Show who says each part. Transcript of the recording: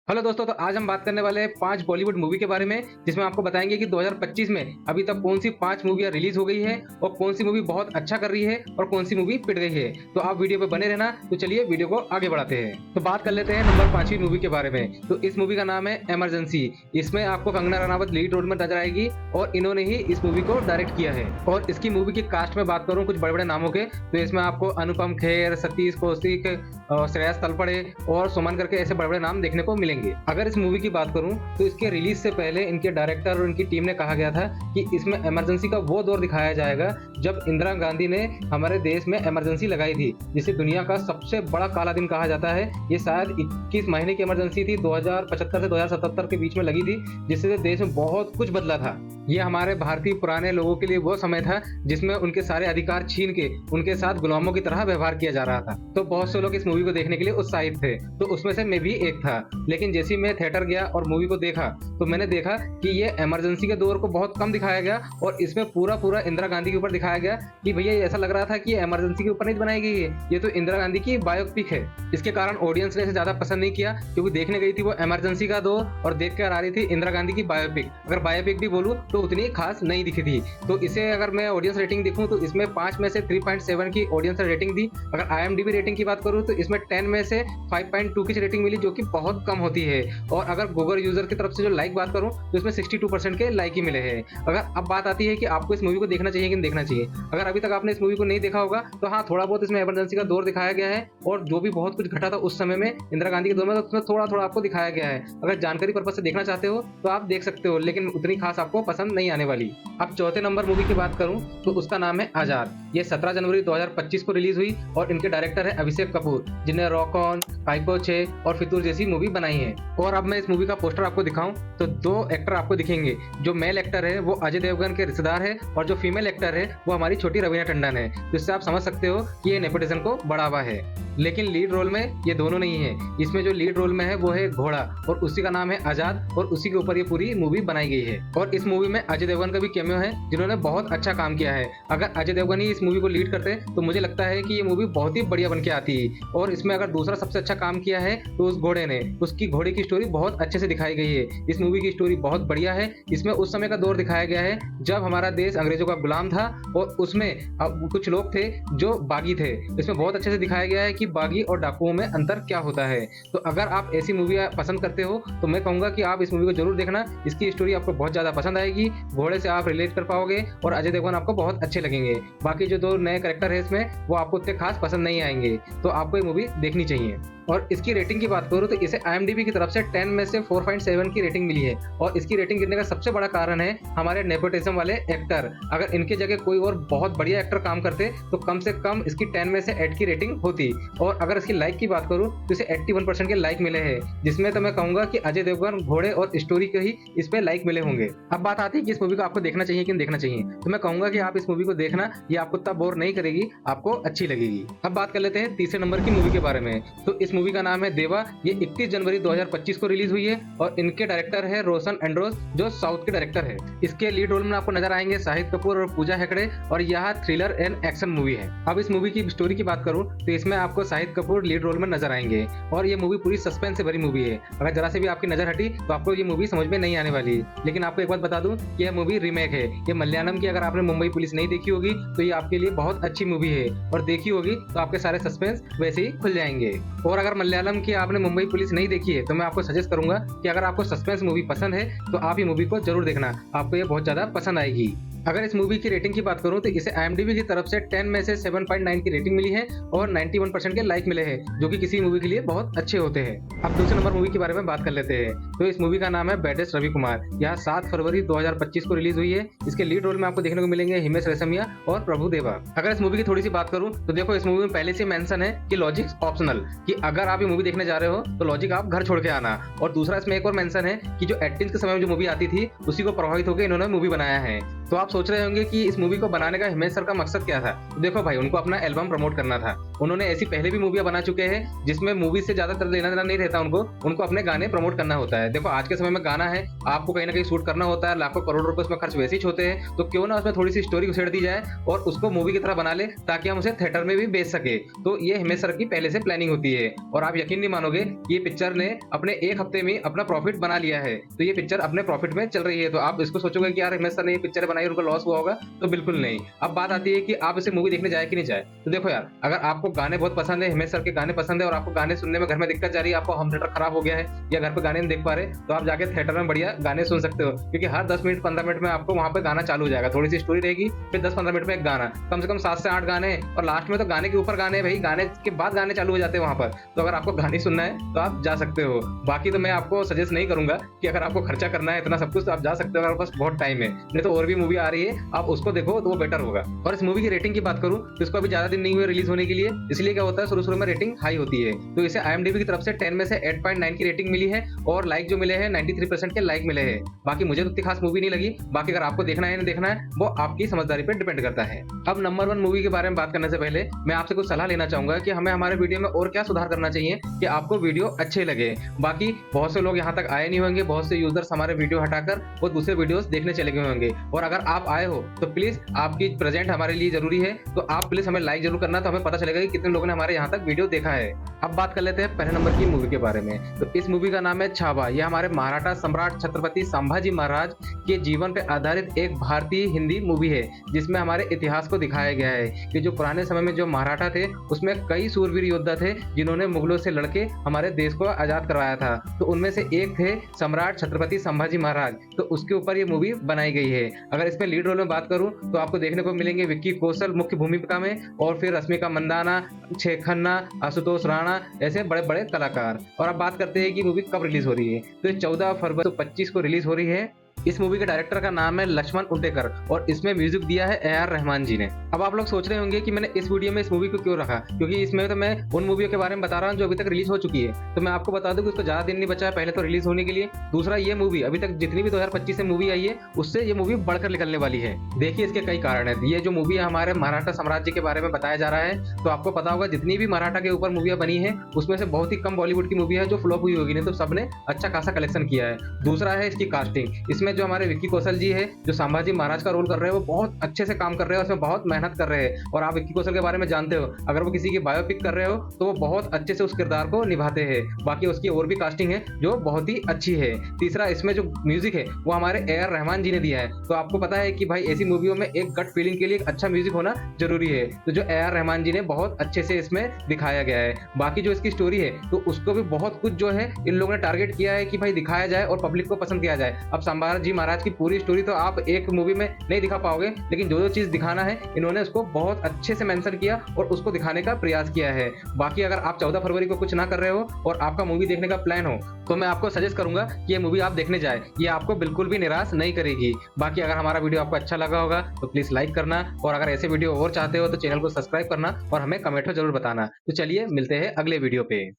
Speaker 1: Hello दोस्तों, तो आज हम बात करने वाले हैं 5 बॉलीवुड मूवी के बारे में, जिसमें आपको बताएंगे कि 2025 में अभी तक कौन सी 5 मूवियाँ रिलीज हो गई है और कौन सी मूवी बहुत अच्छा कर रही है और कौन सी मूवी पिट गई है। तो आप वीडियो पे बने रहना। तो चलिए वीडियो को आगे बढ़ाते हैं। तो बात कर लेते हैं नंबर 5वीं मूवी के बारे में। तो इस मूवी का नाम है इमरजेंसी। इसमें आपको कंगना रनावत लीड रोल में नजर आएगी और इन्होंने ही इस मूवी को डायरेक्ट किया है। और इसकी मूवी की कास्ट में बात करूँ कुछ बड़े बड़े नामों के, तो इसमें आपको अनुपम खेर, सतीश कौशिक, श्रेयस तलपड़े और सुमन करके ऐसे बड़े बड़े नाम देखने को मिलेंगे। अगर इस मूवी की बात करूं तो इसके रिलीज से पहले इनके डायरेक्टर और इनकी टीम ने कहा गया था कि इसमें इमरजेंसी का वो दौर दिखाया जाएगा जब इंदिरा गांधी ने हमारे देश में इमरजेंसी लगाई थी, जिसे दुनिया का सबसे बड़ा काला दिन कहा जाता है। ये शायद 21 महीने की इमरजेंसी थी, 2075 से 2077 के बीच में लगी थी, जिससे देश में बहुत कुछ बदला था। ये हमारे भारतीय पुराने लोगों के लिए वो समय था जिसमें उनके सारे अधिकार छीन के उनके साथ गुलामों की तरह व्यवहार किया जा रहा था। तो बहुत से लोग इस मूवी को देखने के लिए उत्साहित थे, तो उसमें से मैं भी एक था। लेकिन जैसे ही मैं थिएटर गया और मूवी को देखा तो मैंने देखा कि ये इमरजेंसी के दौर को बहुत कम दिखाया गया और इसमें पूरा इंदिरा गांधी के ऊपर दिखाया गया कि भैया ऐसा लग रहा था कि ये इमरजेंसी के ऊपर नहीं बनाई गई है, ये तो इंदिरा गांधी की बायोपिक है। इसके कारण ऑडियंस ने इसे ज्यादा पसंद नहीं किया, क्योंकि देखने गई थी वो इमरजेंसी का दौर और देख कर आ रही थी इंदिरा गांधी की बायोपिक। अगर बायोपिक भी बोलूं तो उतनी खास नहीं दिखी थी। तो इसे अगर मैं ऑडियंस रेटिंग देखूं तो इसमें 5 में से 3.7 की ऑडियंस रेटिंग दी। अगर IMDb रेटिंग की बात करूं तो इसमें 10 में से 5.2 की रेटिंग मिली, जो कि बहुत कम होती है। और अगर गूगल यूजर की तरफ से जो लाइक बात करूं तो इसमें 62% के लाइक ही मिले हैं। अगर अब बात आती है कि आपको इस मूवी को देखना चाहिए कि नहीं देखना चाहिए, अगर अभी तक आपने इस मूवी को नहीं देखा होगा तो हाँ, थोड़ा बहुत इसमें इमरजेंसी का दौर दिखाया गया है और जो भी बहुत कुछ घटा था उस समय में इंदिरा गांधी के दौर में, तो उसमें थोड़ा थोड़ा आपको दिखाया गया है। अगर जानकारी पर्पज से देखना चाहते हो तो आप देख सकते हो, लेकिन उतनी खास आपको पसंद नहीं आने वाली। अब चौथे नंबर मूवी की बात करूं तो उसका नाम है आजाद। ये 17 जनवरी 2025 को रिलीज हुई और इनके डायरेक्टर है अभिषेक कपूर, जिन्हें रॉक ऑन, काइपो 6 और फितूर जैसी मूवी बनाई है। और अब मैं इस मूवी का पोस्टर आपको दिखाऊं तो 2 एक्टर आपको दिखेंगे। जो मेल एक्टर है वो अजय देवगन के रिश्तेदार है और जो फीमेल एक्टर है वो हमारी छोटी रवीना टंडन है। तो इससे आप समझ सकते हो कि ये नेपोटिज्म को बढ़ावा है। लेकिन लीड रोल में ये दोनों नहीं है। इसमें जो लीड रोल में है वो है घोड़ा और उसी का नाम है आजाद और उसी के ऊपर ये पूरी मूवी बनाई गई है। और इस मूवी में अजय देवगन का भी कैमियो है, जिन्होंने बहुत अच्छा काम किया है। अगर अजय देवगन ही इस मूवी को लीड करते तो मुझे लगता है कि ये मूवी बहुत ही बढ़िया बन के आती। और इसमें अगर दूसरा सबसे अच्छा काम किया है तो उस घोड़े ने, उसकी घोड़े की स्टोरी बहुत अच्छे से दिखाई गई है। इस मूवी की स्टोरी बहुत बढ़िया है। इसमें उस समय का दौर दिखाया गया है जब हमारा देश अंग्रेजों का गुलाम था और उसमें कुछ लोग थे जो बागी थे। इसमें बहुत अच्छे से दिखाया गया है कि बागी और डाकुओं में अंतर क्या होता है। तो अगर आप ऐसी मूवी पसंद करते हो तो मैं कहूंगा कि आप इस मूवी को जरूर देखना। इसकी स्टोरी आपको बहुत ज्यादा पसंद आएगी, घोड़े से आप रिलेट कर पाओगे और अजय देवगन आपको बहुत अच्छे लगेंगे। बाकी जो 2 नए कैरेक्टर है इसमें वो आपको उतने खास पसंद नहीं आएंगे। तो आपको ये मूवी देखनी चाहिए। और इसकी रेटिंग की बात करूँ तो इसे IMDb की तरफ से 10 में से 4.7 की रेटिंग मिली है। और इसकी रेटिंग गिरने का सबसे बड़ा कारण है हमारे नेपोटिज्म वाले एक्टर। अगर इनके जगह कोई और बहुत बढ़िया एक्टर काम करते तो कम से कम इसकी 10 में से 8 की रेटिंग होती। और अगर इसकी लाइक की बात करूँ तो इसे 81% के लाइक मिले हैं, जिसमें तो मैं कहूंगा कि अजय देवगन, घोड़े और स्टोरी के ही इस पे लाइक मिले होंगे। अब बात आती है कि इस मूवी को आपको देखना चाहिए कि नहीं देखना चाहिए, तो मैं कहूंगा कि आप इस मूवी को देखना, ये आपको इतना बोर नहीं करेगी, आपको अच्छी लगेगी। अब बात कर लेते हैं तीसरे नंबर की मूवी के बारे में। तो इस मूवी का नाम है देवा। ये 31 जनवरी 2025 को रिलीज हुई है और इनके डायरेक्टर है रोशन एंड्रोस, जो साउथ के डायरेक्टर है। इसके लीड रोल में आपको नजर आएंगे शाहिद कपूर और पूजा हेगड़े और यह थ्रिलर एंड एक्शन मूवी है। अब इस मूवी की स्टोरी की बात करूं तो इसमें आपको शाहिद कपूर लीड रोल में नजर आएंगे और ये मूवी पूरी सस्पेंस से भरी मूवी है। अगर जरा से भी आपकी नजर हटी तो आपको ये मूवी समझ में नहीं आने वाली। लेकिन आपको एक बात बता दूं कि यह मूवी रीमेक है। ये मलयालम की, अगर आपने मुंबई पुलिस नहीं देखी होगी तो ये आपके लिए बहुत अच्छी मूवी है, और देखी होगी तो आपके सारे सस्पेंस वैसे ही खुल जाएंगे। और अगर मलयालम की आपने मुंबई पुलिस नहीं देखी है तो मैं आपको सजेस्ट करूंगा कि अगर आपको सस्पेंस मूवी पसंद है तो आप ये मूवी को जरूर देखना, आपको ये बहुत ज्यादा पसंद आएगी। अगर इस मूवी की रेटिंग की बात करूं तो इसे IMDb की तरफ से 10 में से 7.9 की रेटिंग मिली है और 91% के लाइक मिले हैं, जो कि किसी मूवी के लिए बहुत अच्छे होते हैं। अब दूसरे नंबर मूवी के बारे में बात कर लेते हैं। तो इस मूवी का नाम है बैडेस्ट रवि कुमार। यह 7 फरवरी 2025 को रिलीज हुई है। इसके लीड रोल में आपको देखने को मिलेंगे हिमेश रेशमिया और प्रभु देवा। अगर इस मूवी की थोड़ी सी बात करूं तो देखो, इस मूवी में पहले से मेंशन है कि लॉजिक ऑप्शनल, कि अगर आप ये मूवी देखने जा रहे हो तो लॉजिक आप घर छोड़ के आना। और दूसरा इसमें एक और मेंशन है कि जो 18 के समय में जो मूवी आती थी उसी को प्रभावित होकर इन्होंने मूवी बनाया है। तो आप सोच रहे होंगे कि इस मूवी को बनाने का हिमेश सर का मकसद क्या था? तो देखो भाई, उनको अपना एल्बम प्रमोट करना था। उन्होंने ऐसी पहले भी मूवियाँ बना चुके हैं, जिसमें मूवी से ज़्यादातर लेना-देना नहीं रहता उनको, उनको अपने गाने प्रमोट करना होता है। देखो आज के समय में गाना है, आपको कहीं न कहीं शूट करना होता है, लाखों करोड़ों रुपए उसमें खर्च वैसे ही होते हैं, तो क्यों ना उसमें थोड़ी-सी स्टोरी उछेड़ दी जाए और उसको मूवी की तरह बना लें, ताकि हम उसे थिएटर में भी बेच सकें। तो ये हिमेश सर की पहले से प्लानिंग होती है और आप यकीन नहीं मानोगे, ये पिक्चर ने अपने 1 हफ्ते में अपना प्रॉफिट बना लिया है। तो ये पिक्चर अपने प्रॉफिट में चल रही है, तो आप इसको सोचोगे कि यार हिमेश सर ने ये पिक्चर बनाई, उनको लॉस हुआ होगा, तो बिल्कुल नहीं। अब बात आती है कि आप इसे मूवी देखने जाए कि नहीं जाए। तो देखो यार, अगर आपको गाने बहुत पसंद है, हिमेश सर के गाने पसंद है और आपको गाने सुनने में घर में दिक्कत जा रही है, आपको होम थिएटर खराब हो गया है या घर पे गाने नहीं देख पा रहे, तो आप जाके थिएटर में बढ़िया गाने सुन सकते हो, क्योंकि हर 10 मिनट 15 मिनट में आपको वहाँ पे गाना चालू हो जाएगा। थोड़ी सी स्टोरी रहेगी, फिर 10-15 मिनट में एक गाना, कम से कम 7 से 8 गाने, और लास्ट में तो गाने के ऊपर गाने भाई, गाने के बाद गाने चालू हो जाते हैं वहाँ पर। तो अगर आपको गाने सुनना है तो आप जा सकते हो। बाकी तो मैं आपको सजेस्ट नहीं करूंगा कि अगर आपको खर्चा करना है इतना सब कुछ, तो आप जा सकते हो अगर आपके पास बहुत टाइम है। नहीं तो और भी मूवी आ रही है, आप उसको देखो तो वो बेटर होगा। और इस मूवी की रेटिंग की बात करूं तो इसको अभी ज्यादा दिन नहीं हुए रिलीज होने के लिए, इसलिए क्या होता है, शुरू-शुरू में रेटिंग हाई होती है। तो इसे IMDb की तरफ से 10 में से 8.9 की रेटिंग मिली है और लाइक जो मिले हैं 93% के लाइक मिले हैं। बाकी मुझे तो इतनी खास मूवी नहीं लगी। बाकी अगर आपको देखना है नहीं देखना है, वो आपकी समझदारी पे डिपेंड करता है। अब नंबर 1 मूवी के बारे में बात करने से पहले मैं आपसे कुछ सलाह लेना चाहूंगा कि हमें हमारे वीडियो में और क्या सुधार करना चाहिए कि आपको वीडियो अच्छे लगे। बाकी बहुत से लोग यहाँ तक आए नहीं होंगे, बहुत से यूजर्स हमारे वीडियो हटाकर वो दूसरे वीडियोस देखने चले गए होंगे, और अगर आप आए हो तो प्लीज आपकी प्रेजेंट हमारे लिए जरूरी है, तो आप प्लीज हमें लाइक जरूर करना, तो हमें पता चलेगा कि कितने लोगों ने हमारे यहाँ तक वीडियो देखा है। अब बात कर लेते हैं पहले नंबर की मूवी के बारे में। तो इस मूवी का नाम है छावा। यह हमारे मराठा सम्राट छत्रपति संभाजी महाराज के जीवन पर आधारित एक भारतीय हिंदी मूवी है, जिसमें हमारे इतिहास को दिखाया गया है कि जो पुराने समय में जो मराठा थे, उसमें कई सूरवीर योद्धा थे जिन्होंने मुगलों से लड़के हमारे देश को आजाद करवाया था। तो उनमें से एक थे सम्राट छत्रपति संभाजी महाराज। तो उसके ऊपर ये मूवी बनाई गई है। अगर इसमें लीड रोल में बात करूं तो आपको देखने को मिलेंगे विक्की कौशल मुख्य भूमिका में, और फिर रश्मिका मंदाना, अक्षय खन्ना, आशुतोष राणा, ऐसे बड़े बड़े कलाकार। और अब बात करते हैं कि मूवी कब रिलीज हो रही है। तो ये 14 फरवरी 2025 को रिलीज हो रही है। इस मूवी के डायरेक्टर का नाम है लक्ष्मण उटेकर और इसमें म्यूजिक दिया है AR रहमान जी ने। अब आप लोग सोच रहे होंगे कि मैंने इस वीडियो में इस मूवी को क्यों रखा, क्योंकि इसमें तो मैं उन मूवियों के बारे में बता रहा हूँ जो अभी तक रिलीज हो चुकी है। तो मैं आपको बता दूं कि उसको ज्यादा दिन नहीं बचा है पहले तो रिलीज होने के लिए। दूसरा, ये मूवी अभी तक जितनी भी 2025 में मूवी आई है, उससे ये मूवी बढ़कर निकलने वाली है। देखिए, इसके कई कारण है। ये जो मूवी है हमारे मराठा साम्राज्य के बारे में बताया जा रहा है, तो आपको पता होगा जितनी भी मराठा के ऊपर मूवियां बनी है, उसमें से बहुत ही कम बॉलीवुड की मूवी है जो फ्लॉप हुई होगी, नहीं तो सबने अच्छा खासा कलेक्शन किया है। दूसरा है इसकी कास्टिंग। इसमें जो हमारे विक्की कौशल जी है, जो संभाजी महाराज का रोल कर रहे हैं, वो बहुत अच्छे से काम कर रहे हैं, उसमें बहुत मेहनत कर रहे हैं। और आप विक्की कौशल के बारे में जानते हो, अगर वो किसी की बायोपिक कर रहे हो तो वो बहुत अच्छे से उस किरदार को निभाते हैं। बाकी उसकी और भी कास्टिंग है जो बहुत ही अच्छी है। तीसरा, इसमें जो म्यूजिक है वो हमारे AR रहमान जी ने दिया है। तो आपको पता है कि भाई ऐसी मूवियों में एक गट फीलिंग के लिए एक अच्छा म्यूजिक होना जरूरी है, तो जो AR रहमान जी ने बहुत अच्छे से इसमें दिखाया गया है। बाकी जो इसकी स्टोरी है, तो उसको भी बहुत कुछ जो है इन लोगों ने टारगेट किया है कि भाई दिखाया जाए और पब्लिक को पसंद किया जाए। अब संभाजी महाराज की पूरी स्टोरी तो आप एक मूवी में नहीं दिखा पाओगे, लेकिन जो जो चीज दिखाना है इन्होंने उसको बहुत अच्छे से मेंशन किया और उसको दिखाने का प्रयास किया है। बाकी अगर आप 14 फरवरी को कुछ ना कर रहे हो और आपका मूवी देखने का प्लान हो, तो मैं आपको सजेस्ट करूंगा कि ये मूवी आप देखने जाए। ये आपको बिल्कुल भी निराश नहीं करेगी। बाकी अगर हमारा वीडियो आपको अच्छा लगा होगा तो प्लीज लाइक करना, और अगर ऐसे वीडियो और चाहते हो तो चैनल को सब्सक्राइब करना और हमें कमेंट में जरूर बताना। तो चलिए मिलते हैं अगले वीडियो पे।